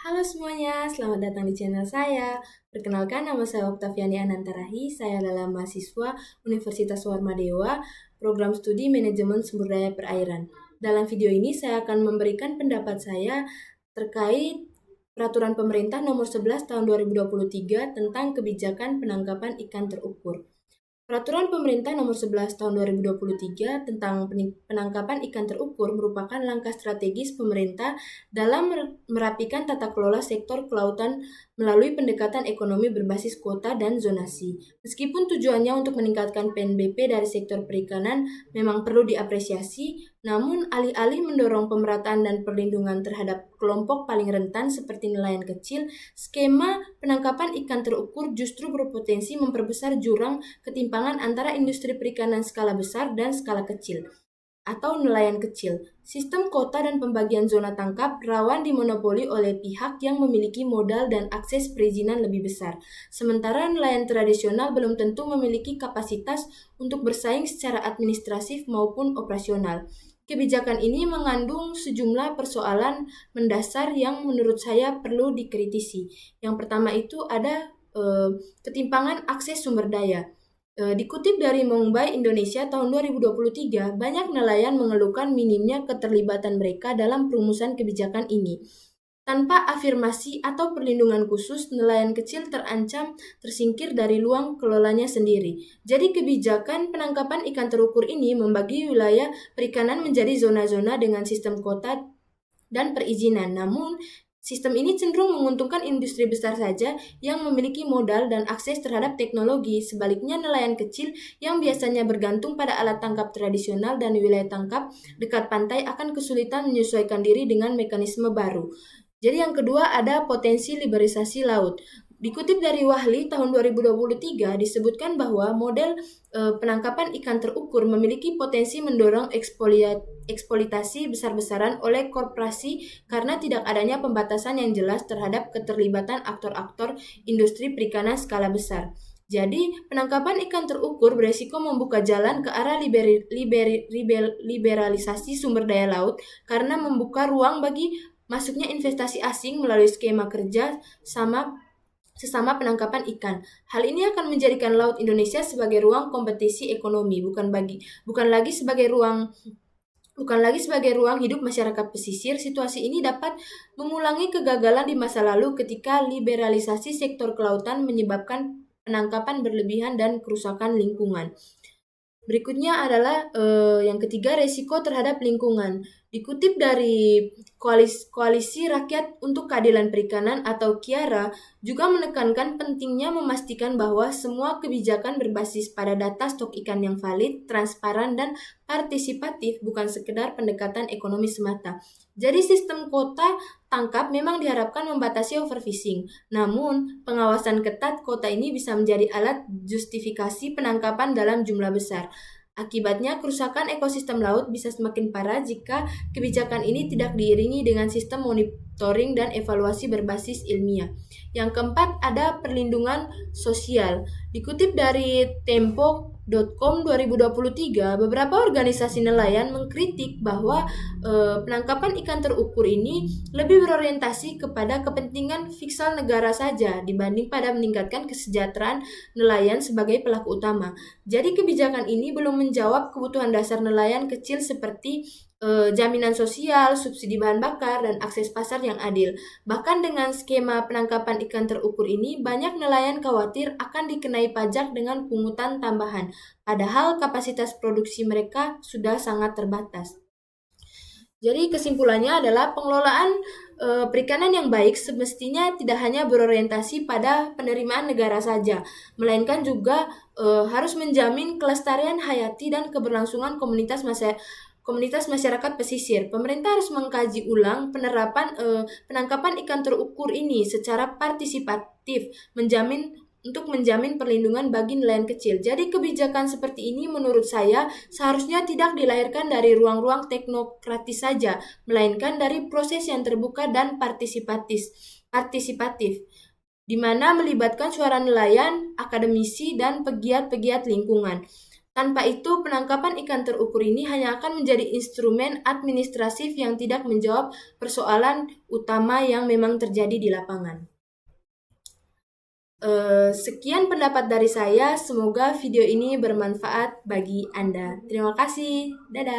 Halo semuanya, selamat datang di channel saya. Perkenalkan, nama saya Oktaviani Anantarahi. Saya adalah mahasiswa Universitas Warmadewa, program studi Manajemen Sumber Daya Perairan. Dalam video ini saya akan memberikan pendapat saya terkait Peraturan Pemerintah Nomor 11 Tahun 2023 tentang kebijakan penangkapan ikan terukur. Peraturan Pemerintah Nomor 11 Tahun 2023 tentang penangkapan ikan terukur merupakan langkah strategis pemerintah dalam merapikan tata kelola sektor kelautan melalui pendekatan ekonomi berbasis kuota dan zonasi. Meskipun tujuannya untuk meningkatkan PNBP dari sektor perikanan memang perlu diapresiasi, namun alih-alih mendorong pemerataan dan perlindungan terhadap kelompok paling rentan seperti nelayan kecil, skema penangkapan ikan terukur justru berpotensi memperbesar jurang ketimpangan antara industri perikanan skala besar dan skala kecil atau nelayan kecil. Sistem kota dan pembagian zona tangkap rawan dimonopoli oleh pihak yang memiliki modal dan akses perizinan lebih besar. Sementara nelayan tradisional belum tentu memiliki kapasitas untuk bersaing secara administratif maupun operasional. Kebijakan ini mengandung sejumlah persoalan mendasar yang menurut saya perlu dikritisi. Yang pertama itu ada ketimpangan akses sumber daya. Dikutip dari Mumbai, Indonesia tahun 2023, banyak nelayan mengeluhkan minimnya keterlibatan mereka dalam perumusan kebijakan ini. Tanpa afirmasi atau perlindungan khusus, nelayan kecil terancam tersingkir dari luang kelolanya sendiri. Jadi kebijakan penangkapan ikan terukur ini membagi wilayah perikanan menjadi zona-zona dengan sistem kota dan perizinan. Namun, sistem ini cenderung menguntungkan industri besar saja yang memiliki modal dan akses terhadap teknologi. Sebaliknya, nelayan kecil yang biasanya bergantung pada alat tangkap tradisional dan wilayah tangkap dekat pantai akan kesulitan menyesuaikan diri dengan mekanisme baru. Jadi yang kedua ada potensi liberalisasi laut. Dikutip dari Wahli tahun 2023 disebutkan bahwa model penangkapan ikan terukur memiliki potensi mendorong eksploitasi besar-besaran oleh korporasi karena tidak adanya pembatasan yang jelas terhadap keterlibatan aktor-aktor industri perikanan skala besar. Jadi, penangkapan ikan terukur beresiko membuka jalan ke arah liberalisasi sumber daya laut karena membuka ruang bagi masuknya investasi asing melalui skema kerja sesama penangkapan ikan. Hal ini akan menjadikan laut Indonesia sebagai ruang kompetisi ekonomi, bukan lagi sebagai ruang hidup masyarakat pesisir. Situasi ini dapat mengulangi kegagalan di masa lalu ketika liberalisasi sektor kelautan menyebabkan penangkapan berlebihan dan kerusakan lingkungan. Berikutnya adalah yang ketiga, resiko terhadap lingkungan. Dikutip dari Koalisi Rakyat untuk Keadilan Perikanan atau KIARA juga menekankan pentingnya memastikan bahwa semua kebijakan berbasis pada data stok ikan yang valid, transparan, dan partisipatif, bukan sekedar pendekatan ekonomi semata. Jadi sistem kota tangkap memang diharapkan membatasi overfishing. Namun, pengawasan ketat kota ini bisa menjadi alat justifikasi penangkapan dalam jumlah besar. Akibatnya, kerusakan ekosistem laut bisa semakin parah jika kebijakan ini tidak diiringi dengan sistem monitoring dan evaluasi berbasis ilmiah. Yang keempat, ada perlindungan sosial. Dikutip dari Tempo.com 2023, beberapa organisasi nelayan mengkritik bahwa penangkapan ikan terukur ini lebih berorientasi kepada kepentingan fiskal negara saja dibanding pada meningkatkan kesejahteraan nelayan sebagai pelaku utama. Jadi kebijakan ini belum menjawab kebutuhan dasar nelayan kecil seperti jaminan sosial, subsidi bahan bakar, dan akses pasar yang adil. Bahkan dengan skema penangkapan ikan terukur ini, banyak nelayan khawatir akan dikenai pajak dengan pungutan tambahan, padahal kapasitas produksi mereka sudah sangat terbatas. Jadi kesimpulannya adalah pengelolaan perikanan yang baik semestinya tidak hanya berorientasi pada penerimaan negara saja, melainkan juga harus menjamin kelestarian hayati dan keberlangsungan komunitas masyarakat pesisir. Pemerintah harus mengkaji ulang penerapan penangkapan ikan terukur ini secara partisipatif, untuk menjamin perlindungan bagi nelayan kecil. Jadi kebijakan seperti ini menurut saya seharusnya tidak dilahirkan dari ruang-ruang teknokratis saja, melainkan dari proses yang terbuka dan partisipatif, di mana melibatkan suara nelayan, akademisi, dan pegiat-pegiat lingkungan. Tanpa itu, penangkapan ikan terukur ini hanya akan menjadi instrumen administratif yang tidak menjawab persoalan utama yang memang terjadi di lapangan. Sekian pendapat dari saya. Semoga video ini bermanfaat bagi Anda. Terima kasih. Dadah.